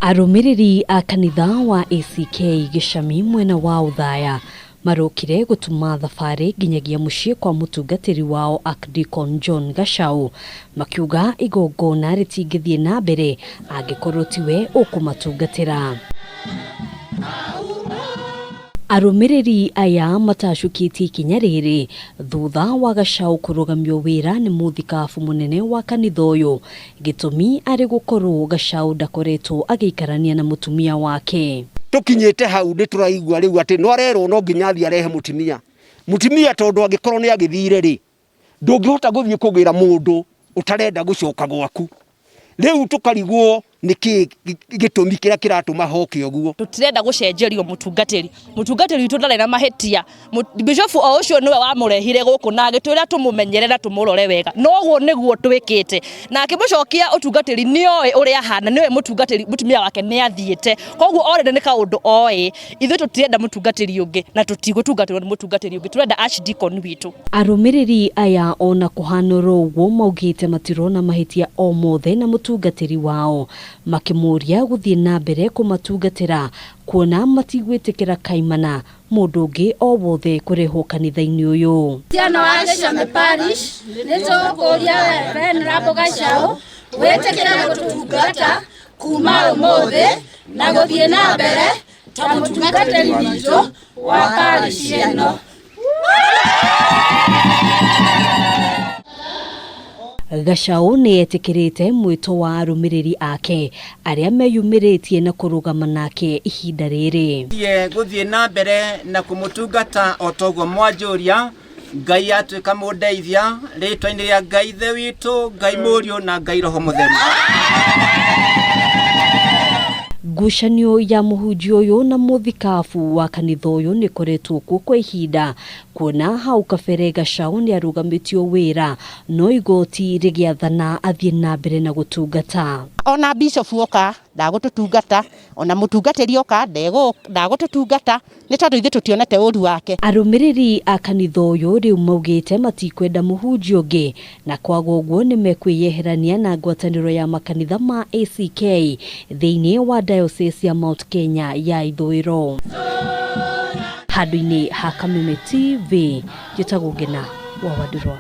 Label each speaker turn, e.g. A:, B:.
A: Arumiriri a kanitha wa ACK Gichami mwena wa Othaya marokire gutuma thabarĩ nginyagia mucii kwa mutungatĩri wao Archdeacon John Gachau makiuga igongona ritingithie na mbere angikorwo tiwe ukumatungatĩra. Arumiriri aya matashukitie ikinya rĩrĩ thutha wa Gachau kurugamio wira ni muthikabu munene wa kanitha ũyũ gĩtũmi ari gukorwo Gachau ndakoretwo agĩikarania na mutumia wake.
B: Tukinyite hau ndituraigua riu ati no arerwo no nginya athie arehe mutumia tondu angikorwo ni agithire ri ndungihota guthie kugira mundu utarenda gucoka gwaku. Riu tukarigwo niki gitumi kira kiratuma hoke oguo
C: tutirenda gucenjerio mutungatiri witu ndare na mahetia bishofu o ucio niwe wamurehire guku na agitwira tumumenyerera tumurore wega noguo niguo twikite na akimucokia utungatiri nioi uri ahana niwe mutungatiri mutumia wake ni athiete koguo orede ni kaundu oi ithu tutirenda mutungatiri ungi na tutigutungatirwo ni mutungatiri ungi turenda Archdeacon witu.
A: Arumiriri aya ona kuhanoro uguo maugite matirona mahetia o mothe na mutungatiri wao makimuria guthie na mbere kumatungatira kuona matigwitikira kaimana mundu ungi o wothe kurehwo kanitha-ini uyu.
D: Tiano wa Gichami parish nitokuria Venerable Gachau wetekera gutungata kuma umuthi na guthie na mbere ta mutungatiri witu wa parish ino.
A: Gachau ni etikirite mwito wa arumiriri ake aria meyumiritie na kurugama nake ihinda riri.
E: Guthie na mbere na kumutungata otogo mwanjuria Ngai atwika mundeithia ritwa-ini ria Ngai ithe witu Ngai murio na Ngai roho mutheru.
A: Ngucanio ya muhunjia uyu na muthikabu wa kanitha uyu ni koretwo kwa ihinda kuona hau kabere Gachau ni arugamitio wira no igoti rigiathana athie na mbere na gutungata.
F: Ona bishop oka ndagututungata ona mutungatiri oka ndagututungata ni tondu ithu tutionete uru wake.
A: Arumiriri a kanitha uyu riu maugite matikwenda muhunjia ungi na kwaga uguo ni mekwiyeherania na ngwataniro ya makanitha ma ACK thiini wa diocese ya Mount Kenya ya ithũĩro. Handũ-inĩ ha Kameme TV njĩtagwo Ngina wa Wadurwa.